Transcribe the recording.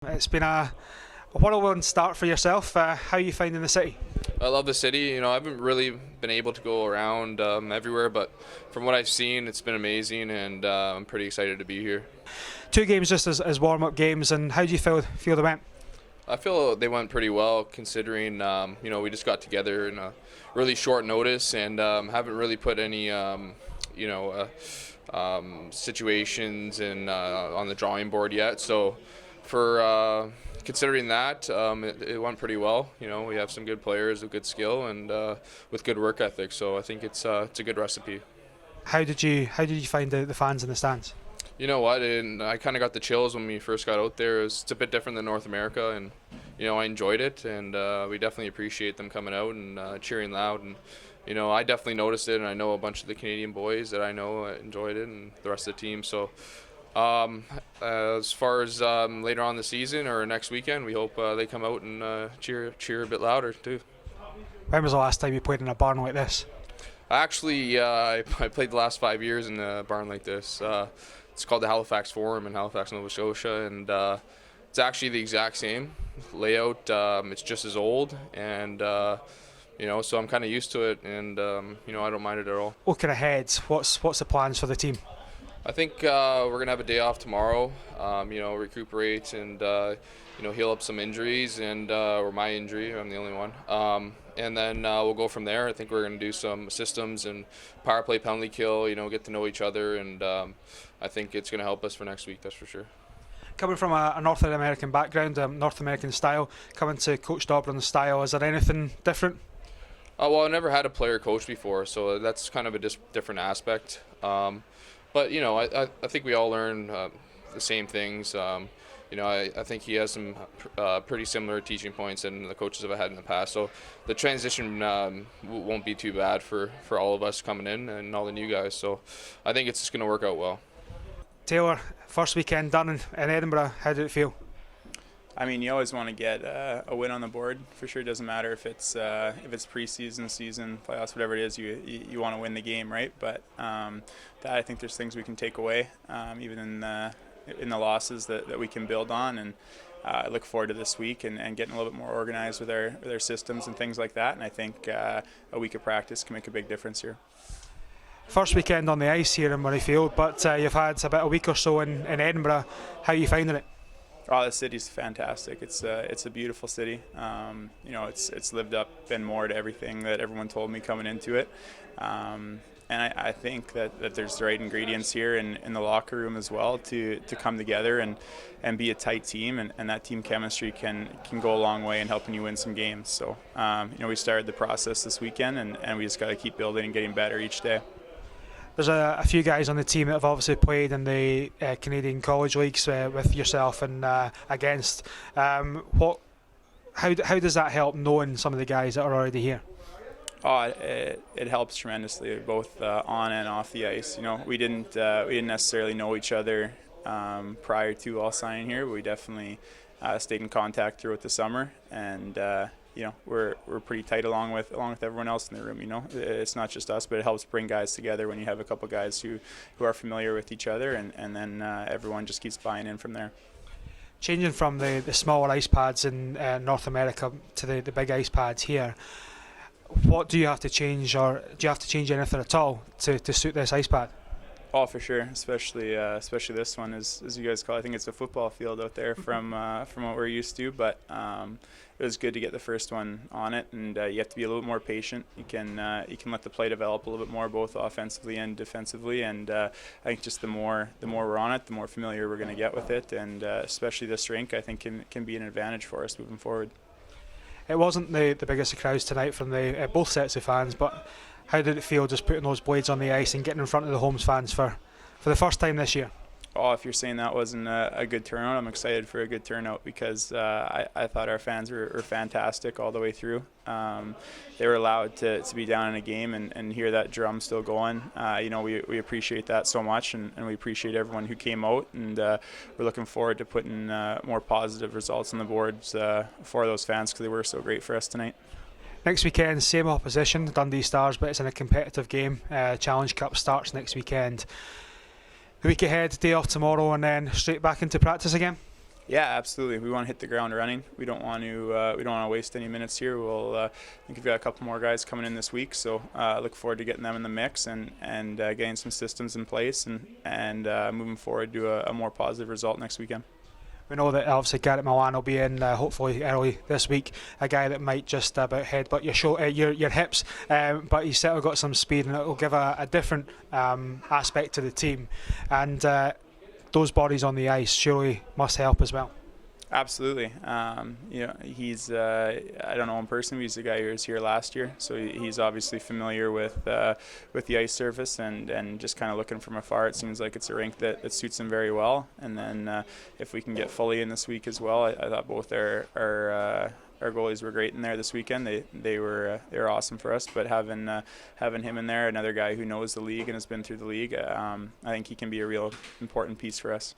It's been a whirlwind start for yourself. How are you finding the city? I love the city. I haven't really been able to go around everywhere, but from what I've seen, it's been amazing, and I'm pretty excited to be here. Two games just as warm-up games, and how do you feel they went? I feel they went pretty well, considering we just got together in a really short notice, and haven't really put any situations on the drawing board yet. So for considering that, it went pretty well. We have some good players with good skill and with good work ethic. So I think it's a good recipe. How did you find the fans in the stands? You know what? And I kind of got the chills when we first got out there. It's a bit different than North America, and I enjoyed it, and we definitely appreciate them coming out and cheering loud. And I definitely noticed it, and I know a bunch of the Canadian boys that I know enjoyed it, and the rest of the team. So as far as later on the season or next weekend, we hope they come out and cheer a bit louder too. When was the last time you played in a barn like this? Actually, I played the last 5 years in a barn like this. It's called the Halifax Forum in Halifax, Nova Scotia, and it's actually the exact same layout. It's just as old, and so I'm kind of used to it, and I don't mind it at all. Looking ahead, what's the plans for the team? I think we're gonna have a day off tomorrow. Recuperate and heal up some injuries, and or my injury. I'm the only one. And then we'll go from there. I think we're gonna do some systems and power play, penalty kill. Get to know each other, and I think it's gonna help us for next week. That's for sure. Coming from a North American background, North American style, coming to Coach Dobrin's style, is there anything different? Well, I never had a player coach before, so that's kind of a different aspect. But I think we all learn the same things. I think he has some pretty similar teaching points than the coaches I've had in the past. So the transition won't be too bad for all of us coming in and all the new guys. So I think it's just going to work out well. Taylor, first weekend done in Edinburgh. How did it feel? I mean, you always want to get a win on the board. For sure, it doesn't matter if it's preseason, season, playoffs, whatever it is. You want to win the game, right? But that I think there's things we can take away, even in the losses that we can build on. And I look forward to this week and getting a little bit more organized with our systems and things like that. And I think a week of practice can make a big difference here. First weekend on the ice here in Murrayfield, but you've had about a week or so in Edinburgh. How are you finding it? Oh, the city's fantastic. It's a beautiful city. It's lived up and more to everything that everyone told me coming into it. And I think that there's the right ingredients here in the locker room as well to come together and be a tight team, and that team chemistry can go a long way in helping you win some games. So we started the process this weekend, and we just got to keep building and getting better each day. There's a few guys on the team that have obviously played in the Canadian college leagues with yourself and against. How does that help knowing some of the guys that are already here? Oh, it helps tremendously, both on and off the ice. We didn't necessarily know each other prior to all signing here, but we definitely stayed in contact throughout the summer, and we're pretty tight along with everyone else in the room. It's not just us, but it helps bring guys together when you have a couple guys who are familiar with each other, and then everyone just keeps buying in from there. Changing from the smaller ice pads in North America to the big ice pads here, what do you have to change, or do you have to change anything at all to suit this ice pad? Oh, for sure, especially this one, as you guys call it. I think it's a football field out there from what we're used to, but it was good to get the first one on it, and you have to be a little bit more patient. You can let the play develop a little bit more, both offensively and defensively, and I think just the more we're on it, the more familiar we're going to get with it, and especially this rink, I think can be an advantage for us moving forward. It wasn't the biggest of crowds tonight from the both sets of fans, but how did it feel just putting those blades on the ice and getting in front of the Holmes fans for the first time this year? Oh, if you're saying that wasn't a good turnout, I'm excited for a good turnout, because I thought our fans were fantastic all the way through. They were allowed to be down in a game and hear that drum still going. We appreciate that so much, and we appreciate everyone who came out, and we're looking forward to putting more positive results on the boards for those fans, because they were so great for us tonight. Next weekend, same opposition, Dundee Stars, but it's in a competitive game. Challenge Cup starts next weekend. The week ahead, day off tomorrow, and then straight back into practice again? Yeah, absolutely. We want to hit the ground running. We don't want to waste any minutes here. I think we've got a couple more guys coming in this week, so look forward to getting them in the mix and getting some systems in place and moving forward to a more positive result next weekend. We know that obviously Garrett Milan will be in hopefully early this week, a guy that might just about headbutt your hips, but he's certainly got some speed and it will give a different aspect to the team. And those bodies on the ice surely must help as well. Absolutely. He's I don't know him personally. He's the guy who was here last year, so he's obviously familiar with the ice surface and just kind of looking from afar. It seems like it's a rink that suits him very well. And then if we can get fully in this week as well, I thought both our goalies were great in there this weekend. They were awesome for us. But having him in there, another guy who knows the league and has been through the league, I think he can be a real important piece for us.